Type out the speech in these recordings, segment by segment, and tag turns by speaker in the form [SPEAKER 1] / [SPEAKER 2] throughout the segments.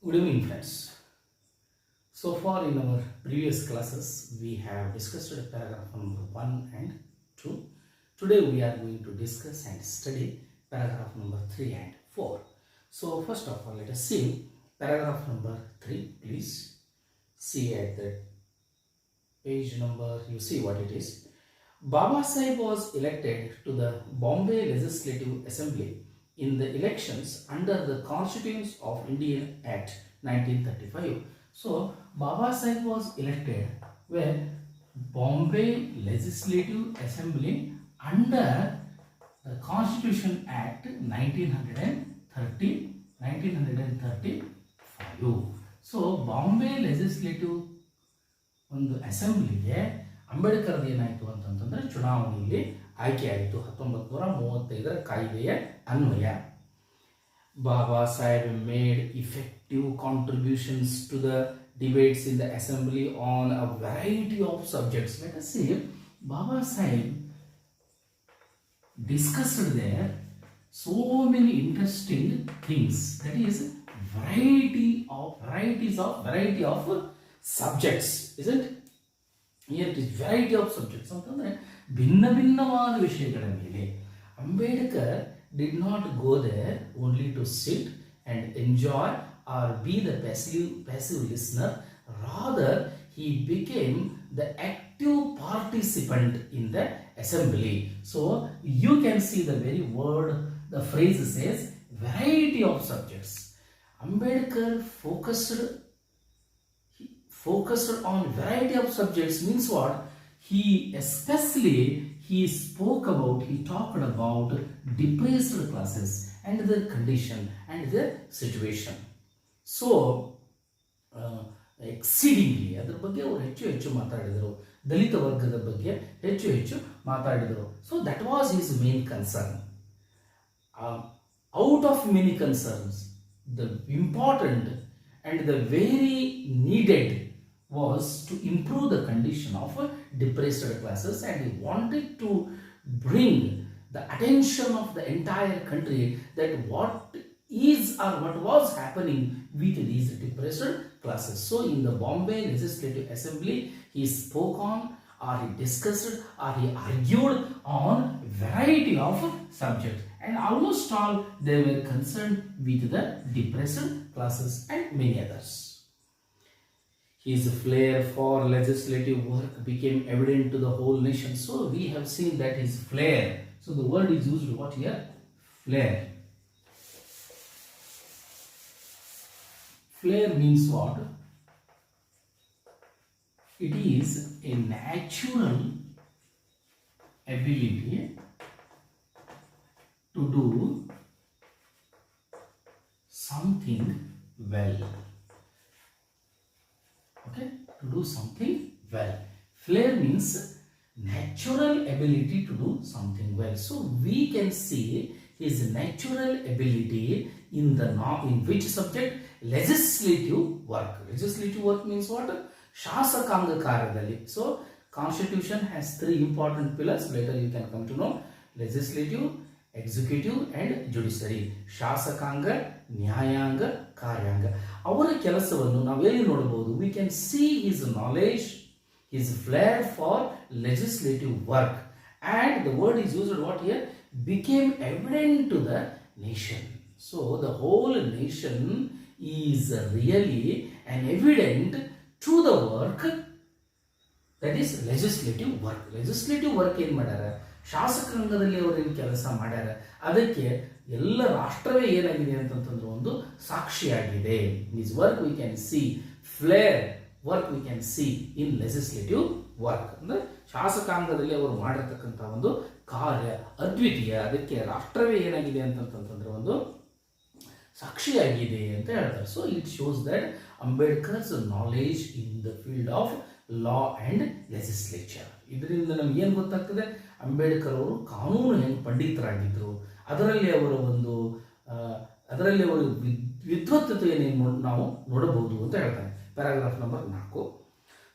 [SPEAKER 1] Good evening, friends. So far in our previous classes, we have discussed paragraph number 1 and 2. Today we are going to discuss and study paragraph number 3 and 4. So first of all, let us see paragraph number 3. Please see at the page number, you see what it is. Baba Sahib was elected to the Bombay Legislative Assembly in the elections under the Constitution of India Act 1935. So, Baba Sahib was elected where Bombay Legislative Assembly under the Constitution Act 1935. So, Bombay Legislative ಒಂದು ಅಸೆಂಬ್ಲಿಗೆ ಅಂಬೇಡ್ಕರ್ ಏನಾಯಿತು ಅಂತಂತಂದ್ರೆ ಚುನಾವಣೆಯಲ್ಲಿ ಆಯ್ಕೆಯಾಯಿತು 1935 ಕಾಯ್ದೆಯ ಅನ್ವಯ. Baba Sahib made effective contributions to the debates in the assembly on a variety of subjects. Let us see, Baba Sahib discussed there so many interesting things. That is variety of subjects, isn't it? Here it is variety of subjects. ಅಂತಂದ್ರೆ ಭಿನ್ನವಾದ ವಿಷಯಗಳ ಮೇಲೆ Ambedkar did not go there only to sit and enjoy or be the passive listener. Rather, he became the active participant in the assembly. So, you can see the very word, the phrase says variety of subjects. Ambedkar focused on variety of subjects means what? He talked about depressed classes and their condition and their situation. So, exceedingly, ಅದರ ಬಗ್ಗೆ ಅವರು ಹೆಚ್ಚು ಮಾತಾಡಿದರು. ದಲಿತ ವರ್ಗದ ಬಗ್ಗೆ ಹೆಚ್ಚು ಮಾತಾಡಿದರು. So, that was his main concern. Out of many concerns, the important and the very needed was to improve the condition of depressed classes, and he wanted to bring the attention of the entire country that what was happening with these depressed classes. So in the Bombay Legislative Assembly, he spoke on, or he discussed, or he argued on variety of subjects, and almost all they were concerned with the depressed classes and many others. His flair for legislative work became evident to the whole nation. So we have seen that his flair. So the word is used what here? Flair. Flair means what? It is a natural ability to do something well. Okay, to do something well. Flair means natural ability to do something well. So we can see his natural ability in which subject? Legislative work. Legislative work means what? Shasakanga karyadalli. So constitution has 3 important pillars. Later you can come to know: legislative, executive and judiciary. ಶಾಸಕಾಂಗ, ನ್ಯಾಯಾಂಗ, ಕಾರ್ಯಾಂಗ. ಅವರ ಕೆಲಸವನ್ನು ನಾವು ಎಲ್ಲಿ ನೋಡಬಹುದು? We can see his knowledge, his flair for legislative work, and the word is used what here? Became evident to the nation. So the whole nation is really an evident to the work, that is legislative work. Legislative work ಏನು ಮಾಡ್ಯಾರ? ಶಾಸಕಾಂಗದಲ್ಲಿ ಅವರೇನು ಕೆಲಸ ಮಾಡ್ಯಾರ, ಅದಕ್ಕೆ ಎಲ್ಲ ರಾಷ್ಟ್ರವೇ ಏನಾಗಿದೆ ಅಂತಂತಂದ್ರೆ ಒಂದು ಸಾಕ್ಷಿಯಾಗಿದೆ. His work we can see, flair work we can see in legislative work. ಅಂದ್ರೆ ಶಾಸಕಾಂಗದಲ್ಲಿ ಅವರು ಮಾಡಿರ್ತಕ್ಕಂಥ ಒಂದು ಕಾರ್ಯ ಅದ್ವಿತೀಯ, ಅದಕ್ಕೆ ರಾಷ್ಟ್ರವೇ ಏನಾಗಿದೆ ಅಂತಂತಂದ್ರೆ ಒಂದು ಸಾಕ್ಷಿಯಾಗಿದೆ ಅಂತ ಹೇಳ್ತಾರೆ. So it shows that Ambedkar's knowledge in the field of law and legislature. ಇದರಿಂದ ನಮ್ಗೆ ಏನು ಗೊತ್ತಾಗ್ತದೆ? ಅಂಬೇಡ್ಕರ್ ಅವರು ಕಾನೂನು ಹೆಂಗೆ ಪಂಡಿತರಾಗಿದ್ದರು, ಅದರಲ್ಲಿ ಅವರ ವಿದ್ವತ್ತತೆಯನ್ನು ನಾವು ನೋಡಬಹುದು ಅಂತ ಹೇಳ್ತಾನೆ. Paragraph number 4.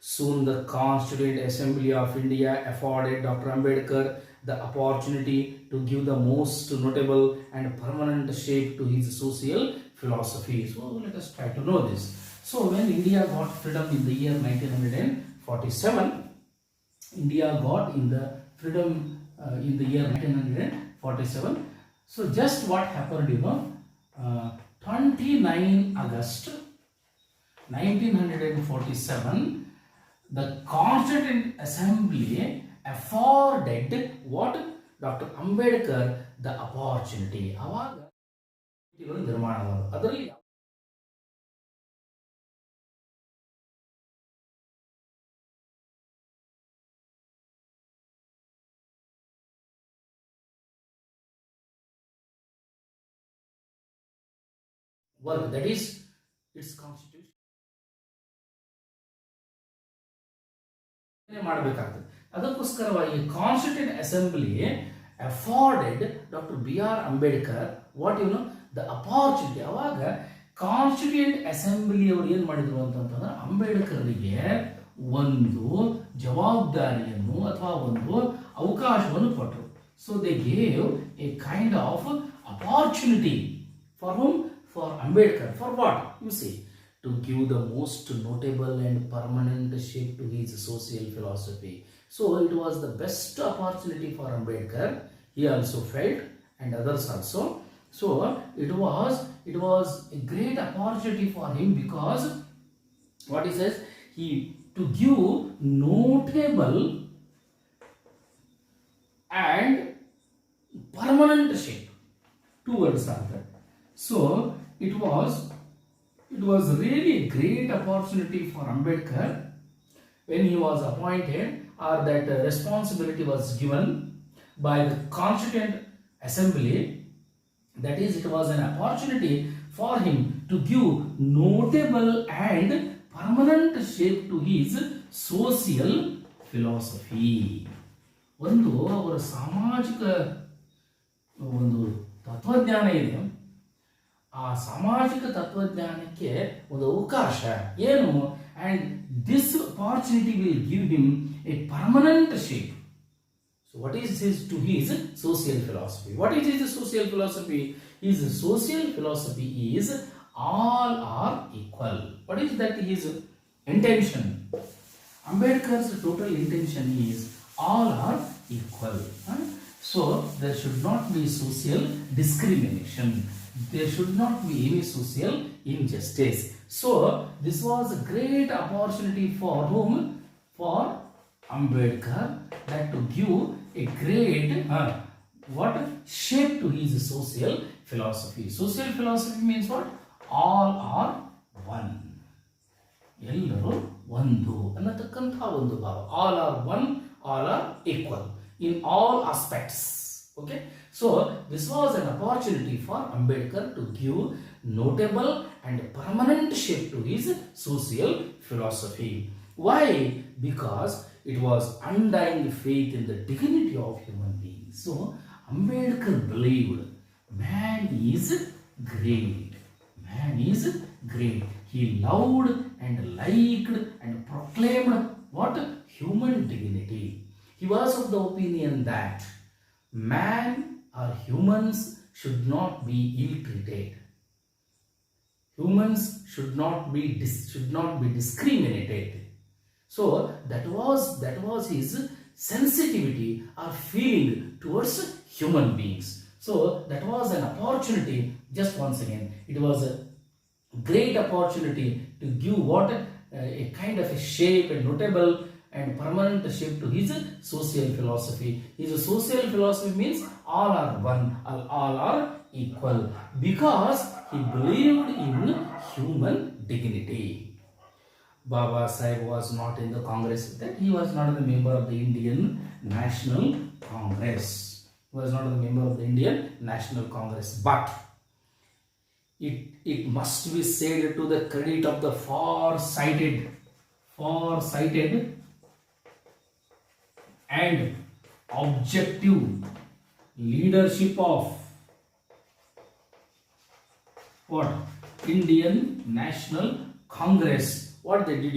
[SPEAKER 1] Soon the Constituent Assembly of India afforded Dr. Ambedkar the opportunity to give the most notable and permanent shape to his social philosophy. So let us try to know this. So when India got freedom in the year 1947, India got in the freedom in the year 1947. So just what happened, 29 August 1947, the Constituent Assembly afforded what? Dr. Ambedkar the opportunity. ಅವಾಗ ನಿರ್ಮಾಣವಾದವು. ಅದರಲ್ಲಿ work, that is its constitution ಮಾಡಬೇಕಾಗ್ತದೆ. ಅದಕ್ಕೋಸ್ಕರವಾಗಿ constituent assembly afforded doctor B R Ambedkar what the opportunity. ಅವಾಗ constituent assembly ಅವರು ಏನ್ ಮಾಡಿದ್ರು ಅಂತಂದ್ರೆ ಅಂಬೇಡ್ಕರ್ಗೆ ಒಂದು ಜವಾಬ್ದಾರಿಯನ್ನು ಅಥವಾ ಒಂದು ಅವಕಾಶವನ್ನು ಕೊಟ್ಟರು. So they gave A kind of opportunity for whom? For Ambedkar. For what? You see, to give the most notable and permanent shape to his social philosophy. So it was the best opportunity for Ambedkar. He also felt, and others also. So it was a great opportunity for him, because what he says, he to give notable and permanent shape. Two words are there. So it was really a great opportunity for Ambedkar when he was appointed, or that responsibility was given by the Constituent Assembly. That is, it was an opportunity for him to give notable and permanent shape to his social philosophy. ಒಂದು ಅವರ ಸಾಮಾಜಿಕ ಒಂದು ತತ್ವಜ್ಞಾನ ಇದೆ. ಆ ಸಾಮಾಜಿಕ ತತ್ವಜ್ಞಾನಕ್ಕೆ ಒಂದು ಅವಕಾಶ ಏನು? and this opportunity will give him a permanent shape. So what is his to his social philosophy? What is his social philosophy? His social philosophy is all are equal. What is that his intention? Ambedkar's total intention is all are equal. So there should not be social discrimination. There should not be any social injustice. So this was a great opportunity for whom? For Ambedkar, that to give a great what shape to his social philosophy. Social philosophy means what? All are one. ಎಲ್ಲರೂ ಒಂದು ಅನ್ನತಕ್ಕಂಥ ಒಂದು ಭಾವ. All are one, all are equal in all aspects. Okay, so this was an opportunity for Ambedkar to give notable and permanent shape to his social philosophy. Why? Because it was undying faith in the dignity of human beings. So Ambedkar believed man is great. Man is great. He loved and liked and proclaimed what? Human dignity. He was of the opinion that man or humans should not be ill-treated. Humans should not be discriminated. So that was his sensitivity or feeling towards human beings. So that was an opportunity. Just once again, it was a great opportunity to give what? A kind of a shape, a notable and permanent shape to his social philosophy. His social philosophy means all are one, all are equal, because he believed in human dignity. Baba Sahib was not in the Congress. That he was not a member of the Indian National Congress. He was not a member of the Indian National Congress. But it must be said to the credit of the far-sighted and objective leadership of what? Indian National Congress. What they did,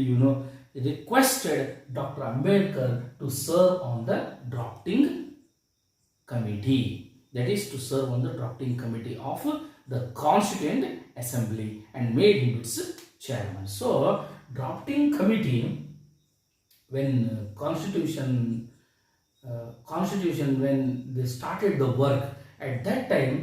[SPEAKER 1] they requested Dr. Ambedkar to serve on the drafting committee, that is to serve on the drafting committee of the Constituent Assembly, and made him its chairman. So drafting committee, when constitution when they started the work, at that time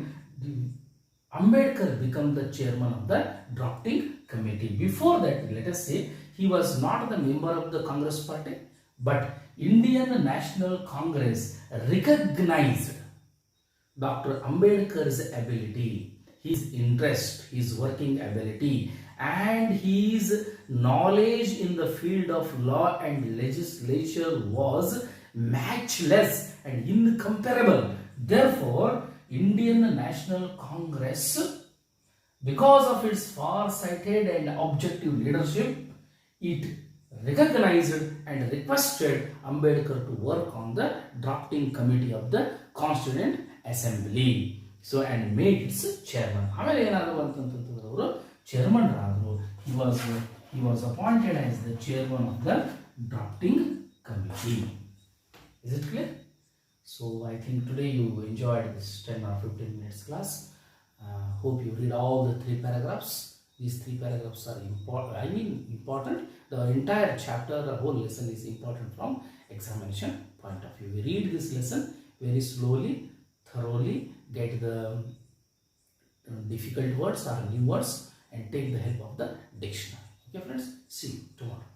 [SPEAKER 1] Ambedkar became the chairman of the drafting committee. Before that, let us say, he was not the member of the Congress party, but Indian National Congress recognized Dr. Ambedkar's ability, his interest, his working ability, and his knowledge in the field of law and legislature was matchless and incomparable. Therefore, Indian National Congress, because of its far-sighted and objective leadership, it recognized and requested Ambedkar to work on the drafting committee of the Constituent Assembly. So, and made its chairman. ಆಮೇಲೆ ಏನಾದರೂ ಅಂತಂತಂದ್ರೆ ಅವರು chairman ರಾದರು. He was appointed as the chairman of the drafting committee. Is it clear? So I think today you enjoyed this 10 or 15 minutes class. Hope you read all the 3 paragraphs. These 3 paragraphs are important. The entire chapter, the whole lesson is important from examination point of view. We read this lesson very slowly, thoroughly, get the difficult words or new words, and take the help of the dictionary. Okay friends, see you tomorrow.